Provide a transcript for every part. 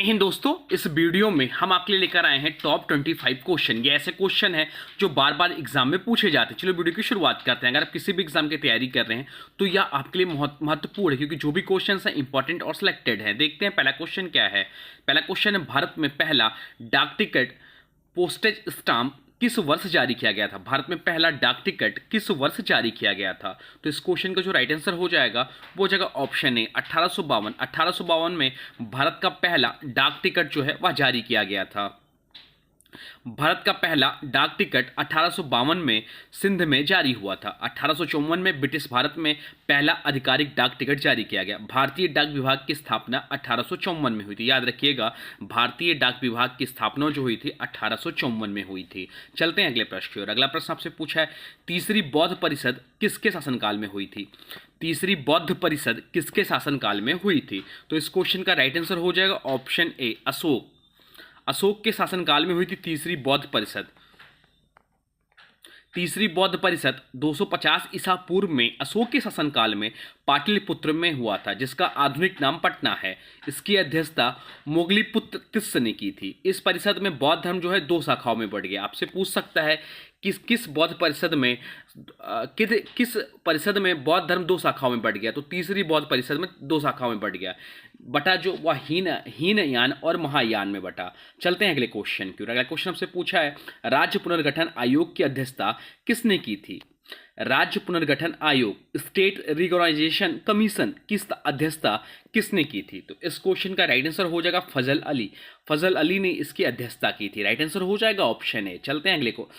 जय हिंद दोस्तों। इस वीडियो में हम आपके लिए लेकर आए हैं टॉप 25 क्वेश्चन। ये ऐसे क्वेश्चन हैं जो बार बार एग्जाम में पूछे जाते हैं। चलो वीडियो की शुरुआत करते हैं। अगर आप किसी भी एग्जाम की तैयारी कर रहे हैं तो यह आपके लिए बहुत महत्वपूर्ण है, क्योंकि जो भी क्वेश्चन हैं इंपॉर्टेंट और सिलेक्टेड है। देखते हैं पहला क्वेश्चन क्या है। पहला क्वेश्चन है, भारत में पहला डाक टिकट पोस्टेज स्टाम्प किस वर्ष जारी किया गया था। भारत में पहला डाक टिकट किस वर्ष जारी किया गया था। तो इस क्वेश्चन का जो राइट आंसर हो जाएगा वो हो जाएगा ऑप्शन ए 1852। 1852 में भारत का पहला डाक टिकट जो है वह जारी किया गया था। भारत का पहला डाक टिकट 1852 में सिंध में जारी हुआ था। 1854 में ब्रिटिश भारत में पहला आधिकारिक डाक टिकट जारी किया गया। भारतीय डाक विभाग की स्थापना 1854 में हुई थी। याद रखिएगा, भारतीय डाक विभाग की स्थापना जो हुई थी 1854 में हुई थी। चलते हैं अगले प्रश्न की ओर। अगला प्रश्न आपसे पूछा है, तीसरी बौद्ध परिषद किसके शासनकाल में हुई थी। तीसरी बौद्ध परिषद किसके शासनकाल में हुई थी। तो इस क्वेश्चन का राइट आंसर हो जाएगा ऑप्शन ए अशोक। अशोक के शासनकाल में हुई थी तीसरी बौद्ध परिषद। तीसरी बौद्ध परिषद 250 ईसा पूर्व में अशोक के शासनकाल में पाटलिपुत्र में हुआ था, जिसका आधुनिक नाम पटना है। इसकी अध्यक्षता मोगलीपुत्र तिस्स ने की थी। इस परिषद में बौद्ध धर्म जो है दो शाखाओं में बढ़ गया। आपसे पूछ सकता है किस बौद्ध परिषद में किस परिषद में बौद्ध धर्म दो शाखाओं में बढ़ गया। तो तीसरी बौद्ध परिषद में दो शाखाओं में बढ़ गया। बटा जो वह हीनयान और महायान में बटा। चलते हैं अगले क्वेश्चन की ओर। अगला क्वेश्चन हमसे पूछा है, राज्य पुनर्गठन आयोग की अध्यक्षता किसने की थी। राज्य पुनर्गठन आयोग स्टेट रिकॉग्नाइजेशन कमीशन किस अध्यक्षता किसने की थी। तो इस क्वेश्चन का राइट आंसर हो जाएगा फजल अली। फजल अली ने इसकी अध्यक्षता की थी। राइट आंसर हो जाएगा ऑप्शन ए। चलते हैं अगले को।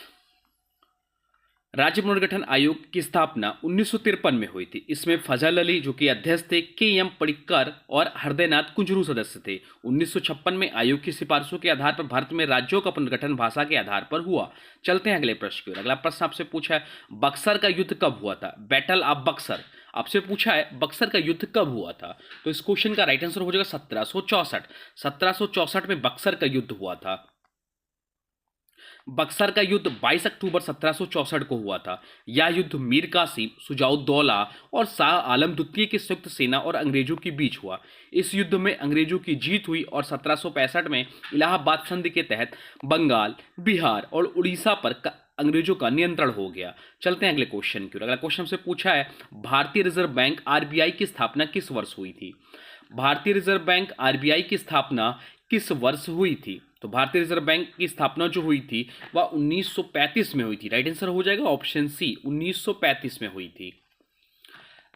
राज्य पुनर्गठन आयोग की स्थापना 1953 में हुई थी। इसमें फजल अली जो कि अध्यक्ष थे, के.एम. पडिक्कर और हृदयनाथ कुंजरू सदस्य थे। 1956 में आयोग की सिफारिशों के आधार पर भारत में राज्यों का पुनर्गठन भाषा के आधार पर हुआ। चलते हैं अगले प्रश्न की ओर। अगला प्रश्न आपसे पूछा है, बक्सर का युद्ध कब हुआ था। बैटल ऑफ बक्सर आपसे पूछा है, बक्सर का युद्ध कब हुआ था। तो इस क्वेश्चन का राइट आंसर हो जाएगा 1764। 1764 में बक्सर का युद्ध हुआ था। बक्सर का युद्ध 22 अक्टूबर 1764 को हुआ था। यह युद्ध मीर कासिम, सुजाउद्दौला और शाह आलम द्वितीय की संयुक्त सेना और अंग्रेजों के बीच हुआ। इस युद्ध में अंग्रेजों की जीत हुई और 1765 में इलाहाबाद संधि के तहत बंगाल, बिहार और उड़ीसा पर अंग्रेजों का नियंत्रण हो गया। चलते हैं अगले क्वेश्चन की ओर। अगला क्वेश्चन से पूछा है, भारतीय रिजर्व बैंक आरबीआई की स्थापना किस वर्ष हुई थी। भारतीय रिजर्व बैंक आरबीआई की स्थापना किस वर्ष हुई थी। तो भारतीय रिजर्व बैंक की स्थापना जो हुई थी वह 1935 में हुई थी। राइट आंसर हो जाएगा ऑप्शन सी 1935 में हुई थी।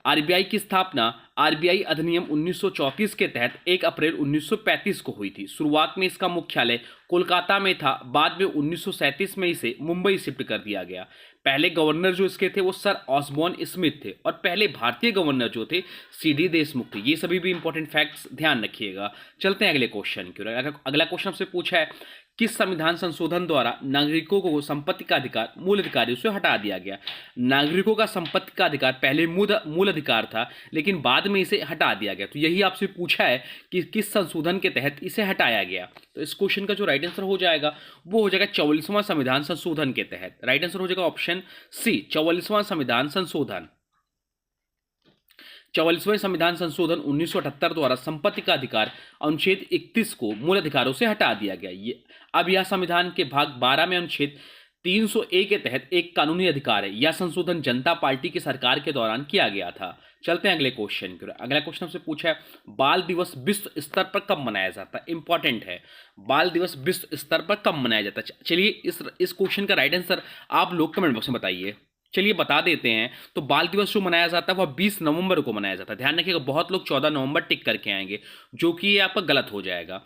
आरबीआई की स्थापना आरबीआई अधिनियम 1934 के तहत 1 अप्रैल 1935 को हुई थी। शुरुआत में इसका मुख्यालय कोलकाता में था। बाद में 1937 में इसे मुंबई शिफ्ट कर दिया गया। पहले गवर्नर जो इसके थे वो सर ऑसबॉर्न स्मिथ थे और पहले भारतीय गवर्नर जो थे सीडी देशमुख थे। ये सभी भी इंपॉर्टेंट फैक्ट्स ध्यान रखिएगा। चलते हैं अगले क्वेश्चन की ओर। अगला क्वेश्चन से पूछा है, किस संविधान संशोधन द्वारा नागरिकों को संपत्ति का अधिकार मूल अधिकारियों से हटा दिया गया। नागरिकों का संपत्ति का अधिकार पहले मूल अधिकार था, लेकिन बाद में इसे हटा दिया गया। तो यही आपसे पूछा है कि किस संशोधन के तहत इसे हटाया गया। तो इस क्वेश्चन का जो राइट आंसर हो जाएगा वो हो जाएगा 44वां संविधान संशोधन के तहत। राइट आंसर हो जाएगा ऑप्शन सी 44वां संविधान संशोधन। 44वें संविधान संशोधन 1978 द्वारा संपत्ति का अधिकार अनुच्छेद 31 को मूल अधिकारों से हटा दिया गया। अब यह संविधान के भाग 12 में अनुच्छेद 300A के तहत एक कानूनी अधिकार है। यह संशोधन जनता पार्टी की सरकार के दौरान किया गया था। चलते हैं अगले क्वेश्चन की ओर। अगला क्वेश्चन से पूछा है, बाल दिवस विश्व स्तर पर कब मनाया जाता है। इंपॉर्टेंट है, बाल दिवस विश्व स्तर पर कब मनाया जाता है। चलिए इस क्वेश्चन का राइट आंसर आप लोग कमेंट बॉक्स में बताइए। चलिए बता देते हैं। तो बाल दिवस जो मनाया जाता है वह 20 नवंबर को मनाया जाता है। ध्यान रखिएगा, बहुत लोग 14 नवंबर टिक करके आएंगे, जो कि ये आपका गलत हो जाएगा।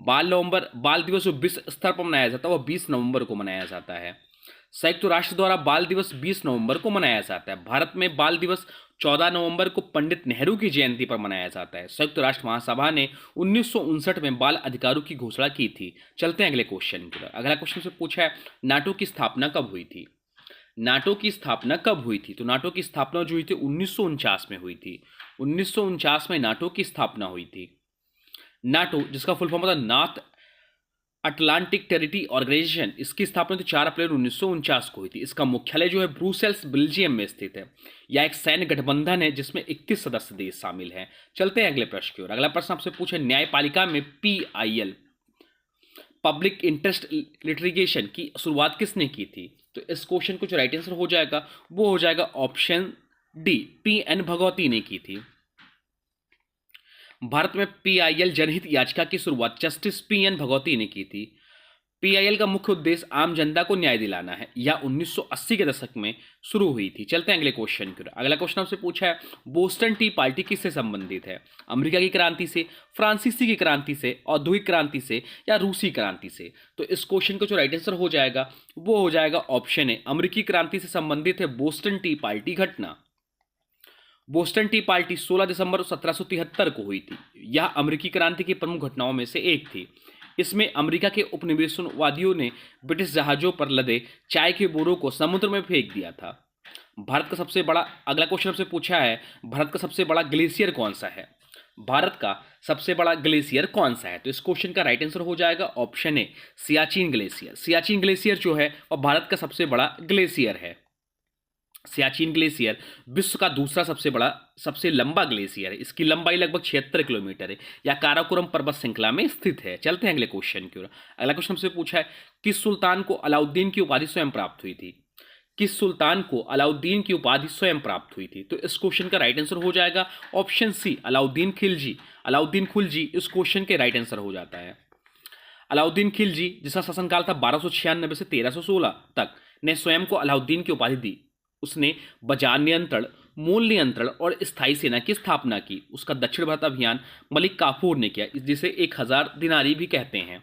बाल दिवस जो विश्व स्तर पर मनाया जाता है वह 20 नवंबर को मनाया जाता है। संयुक्त राष्ट्र द्वारा बाल दिवस 20 नवंबर को मनाया जाता है। भारत में बाल दिवस 14 नवंबर को पंडित नेहरू की जयंती पर मनाया जाता है। संयुक्त राष्ट्र महासभा ने 1959 में बाल अधिकारों की घोषणा की थी। चलते हैं अगले क्वेश्चन की ओर। अगला क्वेश्चन से पूछा है, नाटो की स्थापना कब हुई थी। नाटो की स्थापना कब हुई थी। तो नाटो की स्थापना जो हुई थी 1949 में हुई थी। 1949 में नाटो की स्थापना हुई थी। नाटो जिसका फुल फॉर्म होता है अटलांटिक टेरिटरी ऑर्गेनाइजेशन, इसकी स्थापना तो 4 अप्रैल 1949 को हुई थी। इसका मुख्यालय जो है ब्रुसेल्स बेल्जियम में स्थित है। यह एक सैन्य गठबंधन है जिसमें 21 सदस्य देश शामिल हैं। चलते हैं अगले प्रश्न की ओर। अगला प्रश्न आपसे पूछे, न्यायपालिका में PIL, पब्लिक इंटरेस्ट लिटिगेशन की शुरुआत किसने की थी? तो इस क्वेश्चन को जो राइट आंसर हो जाएगा वो हो जाएगा ऑप्शन डी, PN भगवती ने की थी। भारत में PIL जनहित याचिका की शुरुआत जस्टिस PN भगवती ने की थी। PIL का मुख्य उद्देश्य आम जनता को न्याय दिलाना है। यह 1980 के दशक में शुरू हुई थी। चलते हैं अगले क्वेश्चन की ओर। अगला क्वेश्चन आपसे पूछा है, बोस्टन टी पार्टी किससे संबंधित है? अमेरिका की क्रांति से, फ्रांसीसी की क्रांति से, औद्योगिक क्रांति से या रूसी क्रांति से? तो इस क्वेश्चन का जो राइट आंसर हो जाएगा वो हो जाएगा ऑप्शन ए, अमेरिकी क्रांति से संबंधित है बोस्टन टी पार्टी घटना। बोस्टन टी पार्टी 16 दिसंबर 1773 को हुई थी। यह अमेरिकी क्रांति की प्रमुख घटनाओं में से एक थी। इसमें अमेरिका के उपनिवेशवादियों ने ब्रिटिश जहाजों पर लदे चाय के बोरों को समुद्र में फेंक दिया था। भारत का सबसे बड़ा, अगला क्वेश्चन आपसे पूछा है, भारत का सबसे बड़ा ग्लेशियर कौन सा है? भारत का सबसे बड़ा ग्लेशियर कौन सा है? तो इस क्वेश्चन का राइट आंसर हो जाएगा option A, Siachen glacier. Siachen glacier जो है वह भारत का सबसे बड़ा ग्लेशियर है। सियाचिन ग्लेशियर विश्व का दूसरा सबसे लंबा ग्लेशियर है। इसकी लंबाई लगभग 76 किलोमीटर है। यह काराकोरम पर्वत श्रृंखला में स्थित है। चलते हैं अगले क्वेश्चन की ओर। अगला क्वेश्चन हमसे पूछा है, किस सुल्तान को अलाउद्दीन की उपाधि स्वयं प्राप्त हुई थी? किस सुल्तान को अलाउद्दीन की उपाधि स्वयं प्राप्त हुई थी? तो इस क्वेश्चन का राइट आंसर हो जाएगा ऑप्शन सी, अलाउद्दीन खिलजी। अलाउद्दीन खिलजी इस क्वेश्चन के राइट आंसर हो जाता है। अलाउद्दीन खिलजी, जिसका शासनकाल था 1296 से 1316 तक, ने स्वयं को अलाउद्दीन की उपाधि दी। उसने बाजार नियंत्रण, मूल नियंत्रण और स्थायी सेना की स्थापना की। उसका दक्षिण भारत अभियान मलिक काफूर ने किया, जिसे 1000 दिनारी भी कहते हैं।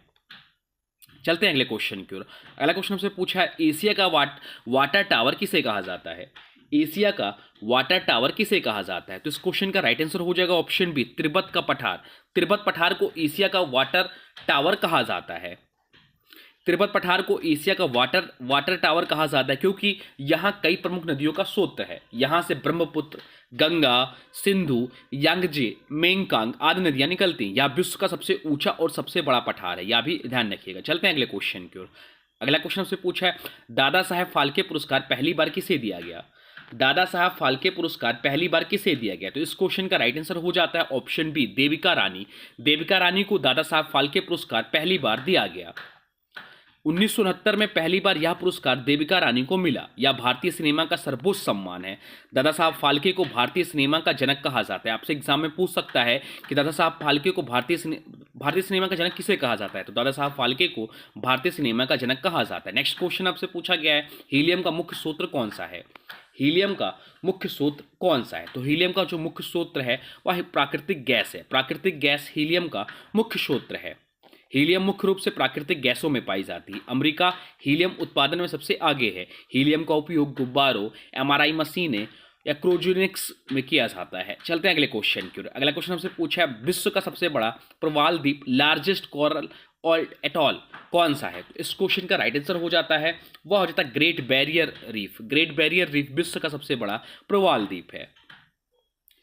चलते हैं अगले क्वेश्चन की ओर। अगला क्वेश्चन हमसे पूछा है, एशिया का वाटर टावर किसे कहा जाता है? एशिया का वाटर टावर किसे कहा जाता है? तो इस क्वेश्चन का राइट आंसर हो जाएगा ऑप्शन बी, तिब्बत का पठार। तिब्बत पठार को एशिया का वाटर टावर कहा जाता है। तिब्बत पठार को एशिया का वाटर टावर कहा जाता है क्योंकि यहाँ कई प्रमुख नदियों का स्रोत है। यहाँ से ब्रह्मपुत्र, गंगा, सिंधु, यांगजे, मेंगकांग आदि नदियाँ निकलती हैं। यह विश्व का सबसे ऊंचा और सबसे बड़ा पठार है, यह भी ध्यान रखिएगा। चलते हैं अगले क्वेश्चन की ओर। अगला क्वेश्चन से पूछा है, दादा साहेब फाल्के पुरस्कार पहली बार किसे दिया गया? दादा साहब फाल्के पुरस्कार पहली बार किसे दिया गया? तो इस क्वेश्चन का राइट आंसर हो जाता है ऑप्शन बी, देविका रानी। देविका रानी को दादा साहब फाल्के पुरस्कार पहली बार दिया गया। 1969 में पहली बार यह पुरस्कार देविका रानी को मिला। यह भारतीय सिनेमा का सर्वोच्च सम्मान है। दादा साहब फाल्के को भारतीय सिनेमा का जनक कहा जाता है। आपसे एग्जाम में पूछ सकता है कि दादा साहब फाल्के को भारतीय सिनेमा का जनक किसे कहा जाता है? तो दादा साहब फाल्के को भारतीय सिनेमा का जनक कहा जाता है। नेक्स्ट क्वेश्चन आपसे पूछा गया है, हीलियम का मुख्य स्रोत कौन सा है? हीलियम का मुख्य स्रोत कौन सा है? तो हीलियम का जो मुख्य स्रोत है वह प्राकृतिक गैस है। प्राकृतिक गैस हीलियम का मुख्य स्रोत है। हीलियम मुख्य रूप से प्राकृतिक गैसों में पाई जाती है। अमेरिका हीलियम उत्पादन में सबसे आगे है। हीलियम का उपयोग गुब्बारों, MRI मशीनें या क्रोजेनिक्स में किया जाता है। चलते हैं अगले क्वेश्चन की ओर। अगला क्वेश्चन हमसे पूछा है, विश्व का सबसे बड़ा प्रवाल द्वीप, लार्जेस्ट कोरल एटॉल कौन सा है? तो इस क्वेश्चन का राइट आंसर हो जाता है, वह हो जाता है great barrier reef. Great barrier reef विश्व का सबसे बड़ा प्रवाल द्वीप है।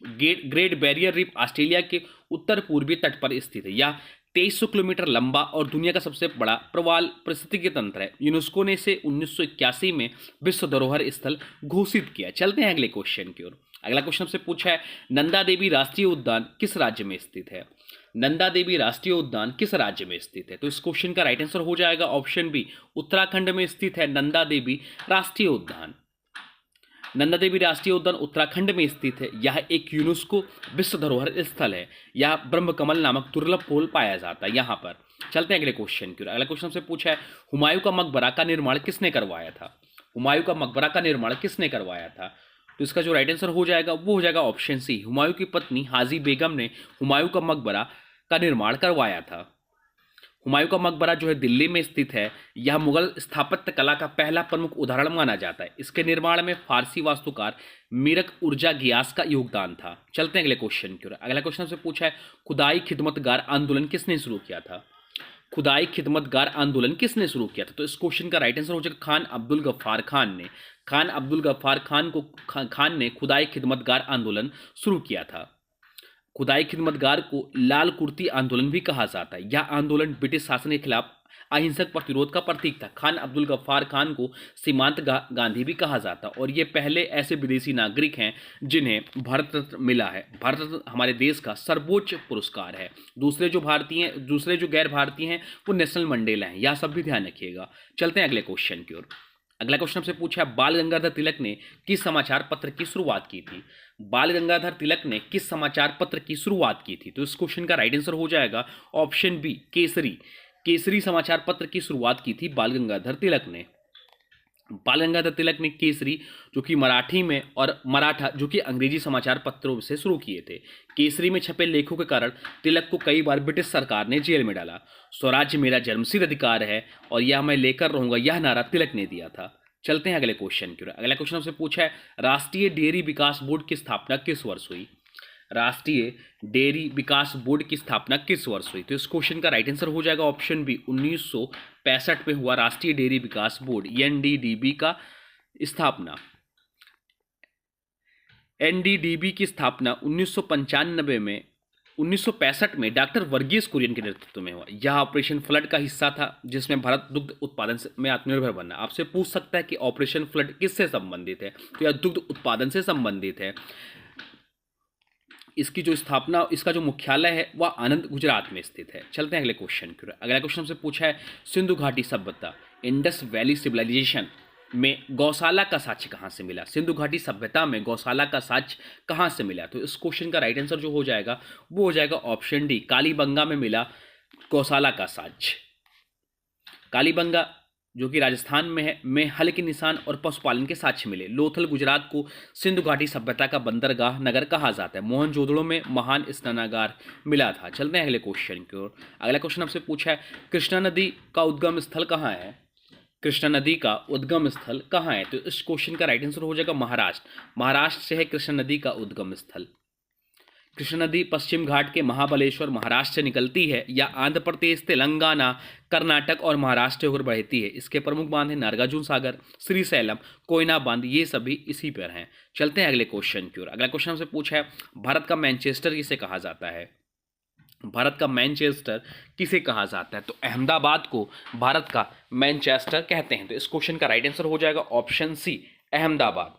ग्रेट बैरियर रीफ ऑस्ट्रेलिया के उत्तर पूर्वी तट पर स्थित है। यह 2300 किलोमीटर लंबा और दुनिया का सबसे बड़ा प्रवाल पारिस्थितिकी तंत्र है। यूनेस्को ने इसे 1981 में विश्व धरोहर स्थल घोषित किया। चलते हैं अगले क्वेश्चन की ओर। अगला क्वेश्चन से पूछा है, नंदा देवी राष्ट्रीय उद्यान किस राज्य में स्थित है? नंदा देवी राष्ट्रीय उद्यान किस राज्य में स्थित है? तो इस क्वेश्चन का राइट आंसर हो जाएगा ऑप्शन बी, उत्तराखंड में स्थित है नंदा देवी राष्ट्रीय उद्यान। नंदा देवी राष्ट्रीय उद्यान उत्तराखंड में स्थित है। यह एक यूनेस्को विश्व धरोहर स्थल है। यह ब्रह्मकमल नामक दुर्लभ फूल पाया जाता है यहाँ पर। चलते हैं अगले क्वेश्चन की ओर। अगला क्वेश्चन से पूछा है, हुमायूं का मकबरा का निर्माण किसने करवाया था? हुमायूं का मकबरा का निर्माण किसने करवाया था? तो इसका जो राइट आंसर हो जाएगा वो हो जाएगा ऑप्शन सी, हुमायूं की पत्नी हाजी बेगम ने हुमायूं का मकबरा का निर्माण करवाया था। हुमायूं का मकबरा जो है दिल्ली में स्थित है। यह मुगल स्थापत्य कला का पहला प्रमुख उदाहरण माना जाता है। इसके निर्माण में फारसी वास्तुकार मीरक उर्जा गियास का योगदान था। चलते हैं अगले क्वेश्चन की ओर। अगला क्वेश्चन से पूछा है, खुदाई खिदमतगार आंदोलन किसने शुरू किया था? खुदाई खिदमतगार आंदोलन किसने शुरू किया था? तो इस क्वेश्चन का राइट आंसर हो जाएगा खान अब्दुल गफ्फार खान ने। खान अब्दुल गफ्फार खान ने खुदाई खिदमतगार आंदोलन शुरू किया था। खुदाई खिदमतगार को लाल कुर्ती आंदोलन भी कहा जाता है। यह आंदोलन ब्रिटिश शासन के खिलाफ अहिंसक प्रतिरोध का प्रतीक था। खान अब्दुल गफ्फार खान को सीमांत गांधी भी कहा जाता और ये पहले ऐसे विदेशी नागरिक हैं जिन्हें भारत रत्न मिला है। भारत रत्न हमारे देश का सर्वोच्च पुरस्कार है। दूसरे जो गैर भारतीय हैं वो नेशनल मंडेला हैं। यह सब भी ध्यान रखिएगा। चलते हैं अगले क्वेश्चन की ओर। अगला क्वेश्चन आपसे पूछा है, बाल गंगाधर तिलक ने किस समाचार पत्र की शुरुआत की थी? बाल गंगाधर तिलक ने किस समाचार पत्र की शुरुआत की थी? तो इस क्वेश्चन का राइट आंसर हो जाएगा ऑप्शन बी, केसरी। केसरी समाचार पत्र की शुरुआत की थी बाल गंगाधर तिलक ने। बाल गंगाधर तिलक ने केसरी जो कि मराठी में और मराठा जो कि अंग्रेजी समाचार पत्रों से शुरू किए थे। केसरी में छपे लेखों के कारण तिलक को कई बार ब्रिटिश सरकार ने जेल में डाला। स्वराज्य मेरा जन्मसिद्ध अधिकार है और यह मैं लेकर रहूंगा, यह नारा तिलक ने दिया था। चलते हैं अगले क्वेश्चन की ओर। अगला क्वेश्चन आपसे पूछा है, राष्ट्रीय डेयरी विकास बोर्ड की स्थापना किस वर्ष हुई? राष्ट्रीय डेयरी विकास बोर्ड की स्थापना किस वर्ष हुई? तो इस क्वेश्चन का राइट आंसर हो जाएगा ऑप्शन बी, 1965 में हुआ राष्ट्रीय डेयरी विकास बोर्ड एनडीडीबी का स्थापना। एनडीडीबी की स्थापना 1965 में डॉक्टर वर्गीस कुरियन के नेतृत्व में हुआ। यह ऑपरेशन फ्लड का हिस्सा था जिसमें भारत दुग्ध उत्पादन में आत्मनिर्भर बनना। आपसे पूछ सकता है कि ऑपरेशन फ्लड किससे संबंधित है? तो यह दुग्ध उत्पादन से संबंधित है। इसकी जो स्थापना, इसका जो मुख्यालय है वह आनंद, गुजरात में स्थित है। चलते हैं अगले क्वेश्चन की ओर। अगला क्वेश्चन हमसे पूछा है, सिंधु घाटी सभ्यता इंडस वैली सिविलाइजेशन में गौशाला का साक्ष्य कहाँ से मिला? सिंधु घाटी सभ्यता में गौशाला का साक्ष्य कहाँ से मिला? तो इस क्वेश्चन का राइट आंसर जो हो जाएगा वो हो जाएगा ऑप्शन डी, कालीबंगा में मिला गौशाला का साक्ष्य। कालीबंगा जो कि राजस्थान में है, में हल के निशान और पशुपालन के साक्ष्य मिले। लोथल गुजरात को सिंधु घाटी सभ्यता का बंदरगाह नगर कहा जाता है। मोहनजोदड़ो में महान स्नानागार मिला था। चलते हैं अगले क्वेश्चन की ओर। अगला क्वेश्चन आपसे पूछा है, कृष्णा नदी का उद्गम स्थल कहाँ है? कृष्णा नदी का उद्गम स्थल कहाँ है? तो इस क्वेश्चन का राइट आंसर हो जाएगा महाराष्ट्र। महाराष्ट्र से है कृष्णा नदी का उद्गम स्थल। कृष्णा नदी पश्चिम घाट के महाबलेश्वर महाराष्ट्र से निकलती है या आंध्र प्रदेश, तेलंगाना, कर्नाटक और महाराष्ट्र होकर बहती है। इसके प्रमुख बांध हैं नागार्जुन सागर, श्रीशैलम, कोयना बांध, ये सभी इसी पर हैं। चलते हैं अगले क्वेश्चन की ओर। अगला क्वेश्चन हमसे पूछा है, भारत का मैनचेस्टर किसे कहा जाता है? भारत का मैनचेस्टर किसे कहा जाता है? तो अहमदाबाद को भारत का मैनचेस्टर कहते हैं। तो इस क्वेश्चन का राइट आंसर हो जाएगा ऑप्शन सी, अहमदाबाद।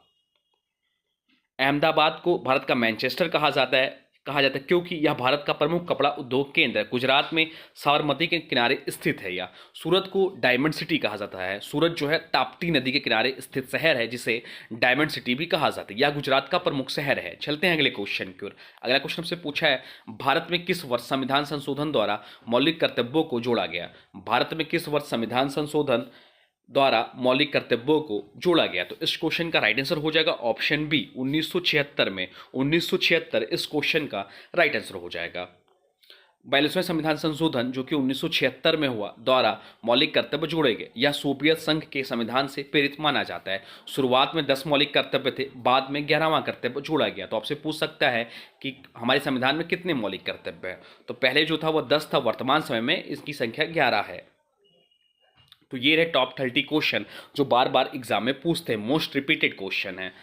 अहमदाबाद को भारत का मैनचेस्टर कहा जाता है क्योंकि यह भारत का प्रमुख कपड़ा उद्योग केंद्र है। गुजरात में साबरमती के किनारे स्थित है। यह सूरत को डायमंड सिटी कहा जाता है। सूरत जो है ताप्ती नदी के किनारे स्थित शहर है जिसे डायमंड सिटी भी कहा जाता है। यह गुजरात का प्रमुख शहर है। चलते हैं अगले क्वेश्चन की ओर। अगला क्वेश्चन हमसे पूछा है, भारत में किस वर्ष संविधान संशोधन द्वारा मौलिक कर्तव्यों को जोड़ा गया? भारत में किस वर्ष संविधान संशोधन द्वारा मौलिक कर्तव्यों को जोड़ा गया? तो इस क्वेश्चन का राइट आंसर हो जाएगा ऑप्शन बी, 1976 में। 1976 इस क्वेश्चन का राइट आंसर हो जाएगा। 42वें संविधान संशोधन जो कि 1976 में हुआ द्वारा मौलिक कर्तव्य जोड़े गए। यह सोवियत संघ के संविधान से प्रेरित माना जाता है। शुरुआत में 10 मौलिक कर्तव्य थे, बाद में 11वां कर्तव्य जोड़ा गया। तो आपसे पूछ सकता है कि हमारे संविधान में कितने मौलिक कर्तव्य हैं? तो पहले जो था वह 10 था, वर्तमान समय में इसकी संख्या 11 है। तो ये रहे टॉप 30 क्वेश्चन जो बार बार एग्जाम में पूछते हैं, मोस्ट रिपीटेड क्वेश्चन है।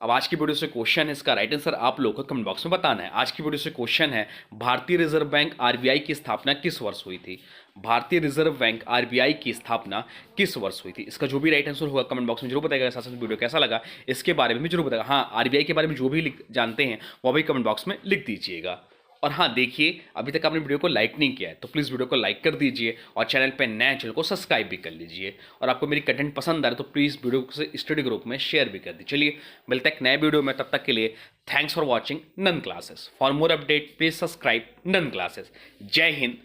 अब आज की वीडियो से क्वेश्चन है, इसका राइट आंसर आप लोगों को कमेंट बॉक्स में बताना है। आज की वीडियो से क्वेश्चन है, भारतीय रिजर्व बैंक आरबीआई की स्थापना किस वर्ष हुई थी? भारतीय रिजर्व बैंक आरबीआई की स्थापना किस वर्ष हुई थी? इसका जो भी राइट आंसर होगा कमेंट बॉक्स में जरूर बताएगा। साथ साथ वीडियो कैसा लगा इसके बारे में भी जरूर बताएगा। हाँ, आरबीआई के बारे में जो भी जानते हैं वो भी कमेंट बॉक्स में लिख दीजिएगा। और हाँ देखिए, अभी तक आपने वीडियो को लाइक नहीं किया है तो प्लीज़ वीडियो को लाइक कर दीजिए और चैनल पे नए चैनल को सब्सक्राइब भी कर लीजिए। और आपको मेरी कंटेंट पसंद आ रहा है तो प्लीज़ वीडियो को स्टडी ग्रुप में शेयर भी कर दीजिए। चलिए मिलते हैं एक नए वीडियो में, तब तक के लिए थैंक्स फॉर वॉचिंग नन classes. For more update please subscribe नन क्लासेस। जय हिंद।